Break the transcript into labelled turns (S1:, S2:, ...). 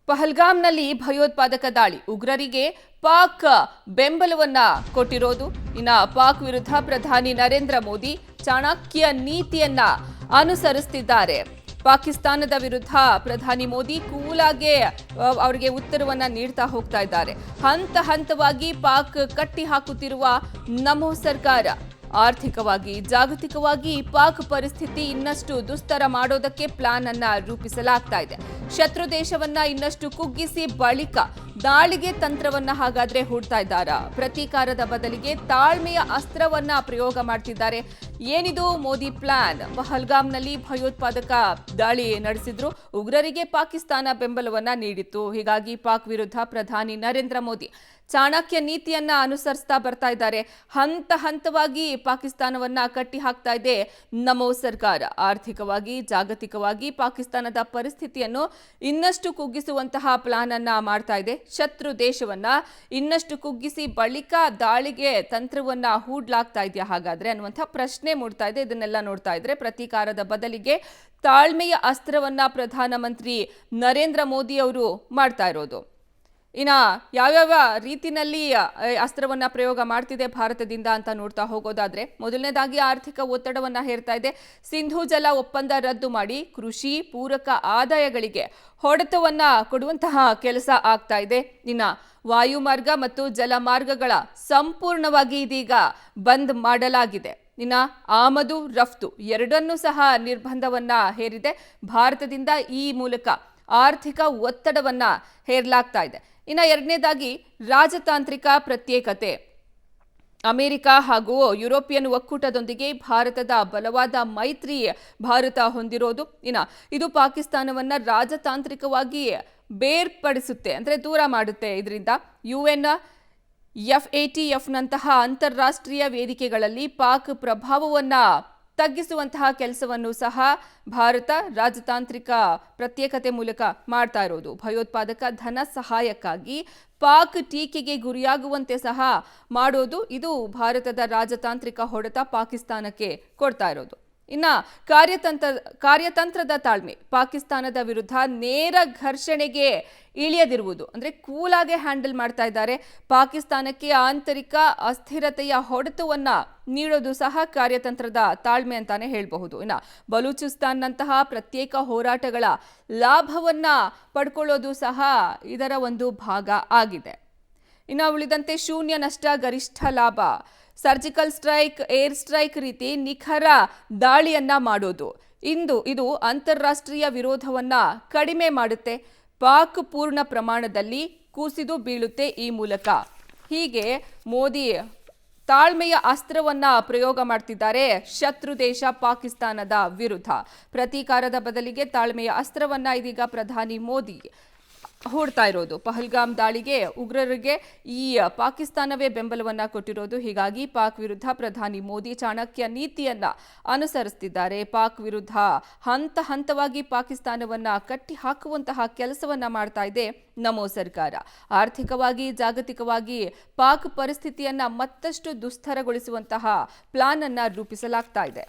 S1: ಪಹಲ್ಗಾಮ್ನಲ್ಲಿ ಭಯೋತ್ಪಾದಕ ದಾಳಿ, ಉಗ್ರರಿಗೆ ಪಾಕ್ ಬೆಂಬಲವನ್ನ ಕೊಟ್ಟಿರೋದು. ಇನ್ನು ಪಾಕ್ ವಿರುದ್ಧ ಪ್ರಧಾನಿ ನರೇಂದ್ರ ಮೋದಿ ಚಾಣಕ್ಯ ನೀತಿಯನ್ನ ಅನುಸರಿಸುತ್ತಿದ್ದಾರೆ. ಪಾಕಿಸ್ತಾನದ ವಿರುದ್ಧ ಪ್ರಧಾನಿ ಮೋದಿ ಕೂಲಾಗೆ ಅವರಿಗೆ ಉತ್ತರವನ್ನ ನೀಡ್ತಾ ಹೋಗ್ತಾ ಇದ್ದಾರೆ. ಹಂತ ಹಂತವಾಗಿ ಪಾಕ್ ಕಟ್ಟಿ ಹಾಕುತ್ತಿರುವ ನಮೋ ಸರ್ಕಾರ. ಆರ್ಥಿಕವಾಗಿ ಜಾಗತಿಕವಾಗಿ ಪಾಕ್ ಪರಿಸ್ಥಿತಿ ಇನ್ನಷ್ಟು ದುಸ್ತರ ಮಾಡೋದಕ್ಕೆ ಪ್ಲಾನ್ ಅನ್ನ ರೂಪಿಸಲಾಗ್ತಾ ಇದೆ. ಶತ್ರು ದೇಶವನ್ನ ಇನ್ನಷ್ಟು ಕುಗ್ಗಿಸಿ ಬಳಿಕ ದಾಳಿಗೆ ತಂತ್ರವನ್ನ ಹಾಗಾದ್ರೆ ಹೂಡ್ತಾ ಇದ್ದಾರಾ? ಪ್ರತೀಕಾರದ ಬದಲಿಗೆ ತಾಳ್ಮೆಯ ಅಸ್ತ್ರವನ್ನ ಪ್ರಯೋಗ ಮಾಡ್ತಿದ್ದಾರೆ. ಏನಿದು ಮೋದಿ ಪ್ಲಾನ್? ಪಹಲ್ಗಾಮ್ನಲ್ಲಿ ಭಯೋತ್ಪಾದಕ ದಾಳಿ ನಡೆಸಿದ್ರು. ಉಗ್ರರಿಗೆ ಪಾಕಿಸ್ತಾನ ಬೆಂಬಲವನ್ನ ನೀಡಿತ್ತು. ಹೀಗಾಗಿ ಪಾಕ್ ವಿರುದ್ಧ ಪ್ರಧಾನಿ ನರೇಂದ್ರ ಮೋದಿ ಚಾಣಕ್ಯ ನೀತಿಯನ್ನ ಅನುಸರಿಸ್ತಾ ಬರ್ತಾ ಇದ್ದಾರೆ. ಹಂತ ಹಂತವಾಗಿ ಪಾಕಿಸ್ತಾನವನ್ನ ಕಟ್ಟಿ ಹಾಕ್ತಾ ಇದೆ ನಮೋ ಸರ್ಕಾರ. ಆರ್ಥಿಕವಾಗಿ ಜಾಗತಿಕವಾಗಿ ಪಾಕಿಸ್ತಾನದ ಪರಿಸ್ಥಿತಿಯನ್ನು ಇನ್ನಷ್ಟು ಕುಗ್ಗಿಸುವಂತಹ ಪ್ಲಾನ್ ಅನ್ನ ಮಾಡ್ತಾ ಇದೆ. ಶತ್ರು ದೇಶವನ್ನ ಇನ್ನಷ್ಟು ಕುಗ್ಗಿಸಿ ಬಳಿಕ ದಾಳಿಗೆ ತಂತ್ರವನ್ನ ಹೂಡ್ಲಾಗ್ತಾ ಇದೆಯಾ ಹಾಗಾದ್ರೆ ಅನ್ನುವಂಥ ಪ್ರಶ್ನೆ ಮೂಡ್ತಾ ಇದೆ. ಇದನ್ನೆಲ್ಲ ನೋಡ್ತಾ ಇದ್ರೆ ಪ್ರತೀಕಾರದ ಬದಲಿಗೆ ತಾಳ್ಮೆಯ ಅಸ್ತ್ರವನ್ನ ಪ್ರಧಾನಮಂತ್ರಿ ನರೇಂದ್ರ ಮೋದಿ ಅವರು ಮಾಡ್ತಾ ಇರೋದು. ಇನ್ನ ಯಾವ್ಯಾವ ರೀತಿನಲ್ಲಿ ಅಸ್ತ್ರವನ್ನ ಪ್ರಯೋಗ ಮಾಡ್ತಿದೆ ಭಾರತದಿಂದ ಅಂತ ನೋಡ್ತಾ ಹೋಗೋದಾದ್ರೆ, ಮೊದಲನೇದಾಗಿ ಆರ್ಥಿಕ ಒತ್ತಡವನ್ನ ಹೇರ್ತಾ ಇದೆ. ಸಿಂಧೂ ಜಲ ಒಪ್ಪಂದ ರದ್ದು ಮಾಡಿ ಕೃಷಿ ಪೂರಕ ಆದಾಯಗಳಿಗೆ ಹೊಡೆತವನ್ನ ಕೊಡುವಂತಹ ಕೆಲಸ ಆಗ್ತಾ ಇದೆ. ಇನ್ನ ವಾಯುಮಾರ್ಗ ಮತ್ತು ಜಲಮಾರ್ಗಗಳ ಸಂಪೂರ್ಣವಾಗಿ ಇದೀಗ ಬಂದ್ ಮಾಡಲಾಗಿದೆ. ಇನ್ನ ಆಮದು ರಫ್ತು ಎರಡನ್ನೂ ಸಹ ನಿರ್ಬಂಧವನ್ನ ಹೇರಿದೆ. ಭಾರತದಿಂದ ಈ ಮೂಲಕ ಆರ್ಥಿಕ ಒತ್ತಡವನ್ನ ಹೇರಲಾಗ್ತಾ ಇದೆ. ಇನ್ನು ಎರಡನೇದಾಗಿ ರಾಜತಾಂತ್ರಿಕ ಪ್ರತ್ಯೇಕತೆ. ಅಮೆರಿಕ ಹಾಗೂ ಯುರೋಪಿಯನ್ ಒಕ್ಕೂಟದೊಂದಿಗೆ ಭಾರತದ ಬಲವಾದ ಮೈತ್ರಿ ಭಾರತ ಹೊಂದಿರೋದು. ಇದು ಪಾಕಿಸ್ತಾನವನ್ನ ರಾಜತಾಂತ್ರಿಕವಾಗಿ ಬೇರ್ಪಡಿಸುತ್ತೆ, ಅಂದ್ರೆ ದೂರ ಮಾಡುತ್ತೆ. ಇದರಿಂದ UN FATFನಂತಹ ಅಂತಾರಾಷ್ಟ್ರೀಯ ವೇದಿಕೆಗಳಲ್ಲಿ ಪಾಕ್ ಪ್ರಭಾವವನ್ನ ತಗ್ಗಿಸುವಂತಹ ಕೆಲಸವನ್ನು ಸಹ ಭಾರತ ರಾಜತಾಂತ್ರಿಕ ಪ್ರತ್ಯೇಕತೆ ಮೂಲಕ ಮಾಡ್ತಾ ಇರೋದು. ಭಯೋತ್ಪಾದಕ ಧನ ಸಹಾಯಕ್ಕಾಗಿ ಪಾಕ್ ಟೀಕೆಗೆ ಗುರಿಯಾಗುವಂತೆ ಸಹ ಮಾಡೋದು. ಇದು ಭಾರತದ ರಾಜತಾಂತ್ರಿಕ ಹೊಡೆತ ಪಾಕಿಸ್ತಾನಕ್ಕೆ ಕೊಡ್ತಾ ಇರೋದು. ಇನ್ನ ಕಾರ್ಯತಂತ್ರದ ತಾಳ್ಮೆ. ಪಾಕಿಸ್ತಾನದ ವಿರುದ್ಧ ನೇರ ಘರ್ಷಣೆಗೆ ಇಳಿಯದಿರುವುದು, ಅಂದ್ರೆ ಕೂಲಾಗೆ ಹ್ಯಾಂಡಲ್ ಮಾಡ್ತಾ ಇದ್ದಾರೆ. ಪಾಕಿಸ್ತಾನಕ್ಕೆ ಆಂತರಿಕ ಅಸ್ಥಿರತೆಯ ಹೊಡೆತವನ್ನ ನೀಡೋದು ಸಹ ಕಾರ್ಯತಂತ್ರದ ತಾಳ್ಮೆ ಅಂತಾನೆ ಹೇಳಬಹುದು. ಇನ್ನ ಬಲೂಚಿಸ್ತಾನ್ನಂತಹ ಪ್ರತ್ಯೇಕ ಹೋರಾಟಗಳ ಲಾಭವನ್ನ ಪಡ್ಕೊಳ್ಳೋದು ಸಹ ಇದರ ಒಂದು ಭಾಗ ಆಗಿದೆ. ಇನ್ನು ಉಳಿದಂತೆ ಶೂನ್ಯ ನಷ್ಟ ಗರಿಷ್ಠ ಲಾಭ, ಸರ್ಜಿಕಲ್ ಸ್ಟ್ರೈಕ್, ಏರ್ ಸ್ಟ್ರೈಕ್ ರೀತಿ ನಿಖರ ದಾಳಿಯನ್ನ ಮಾಡೋದು. ಇದು ಅಂತಾರಾಷ್ಟ್ರೀಯ ವಿರೋಧವನ್ನ ಕಡಿಮೆ ಮಾಡುತ್ತೆ. ಪಾಕ್ ಪೂರ್ಣ ಪ್ರಮಾಣದಲ್ಲಿ ಕುಸಿದು ಬೀಳುತ್ತೆ ಈ ಮೂಲಕ. ಹೀಗೆ ಮೋದಿ ತಾಳ್ಮೆಯ ಅಸ್ತ್ರವನ್ನ ಪ್ರಯೋಗ ಮಾಡ್ತಿದ್ದಾರೆ ಶತ್ರು ದೇಶ ಪಾಕಿಸ್ತಾನದ ವಿರುದ್ಧ. ಪ್ರತೀಕಾರದ ಬದಲಿಗೆ ತಾಳ್ಮೆಯ ಅಸ್ತ್ರವನ್ನ ಇದೀಗ ಪ್ರಧಾನಿ ಮೋದಿ ಹೂಡ್ತಾ ಇರೋದು. ಪಹಲ್ಗಾಮ್ ದಾಳಿಗೆ ಉಗ್ರರಿಗೆ ಈ ಪಾಕಿಸ್ತಾನವೇ ಬೆಂಬಲವನ್ನ ಕೊಟ್ಟಿರೋದು. ಹೀಗಾಗಿ ಪಾಕ್ ವಿರುದ್ಧ ಪ್ರಧಾನಿ ಮೋದಿ ಚಾಣಕ್ಯ ನೀತಿಯನ್ನ ಅನುಸರಿಸುತ್ತಿದ್ದಾರೆ. ಪಾಕ್ ವಿರುದ್ಧ ಹಂತ ಹಂತವಾಗಿ ಪಾಕಿಸ್ತಾನವನ್ನ ಕಟ್ಟಿ ಹಾಕುವಂತಹ ಕೆಲಸವನ್ನ ಮಾಡ್ತಾ ಇದೆ ನಮೋ ಸರ್ಕಾರ. ಆರ್ಥಿಕವಾಗಿ ಜಾಗತಿಕವಾಗಿ ಪಾಕ್ ಪರಿಸ್ಥಿತಿಯನ್ನ ಮತ್ತಷ್ಟು ದುಸ್ತರಗೊಳಿಸುವಂತಹ ಪ್ಲಾನ್ ಅನ್ನ ರೂಪಿಸಲಾಗ್ತಾ ಇದೆ.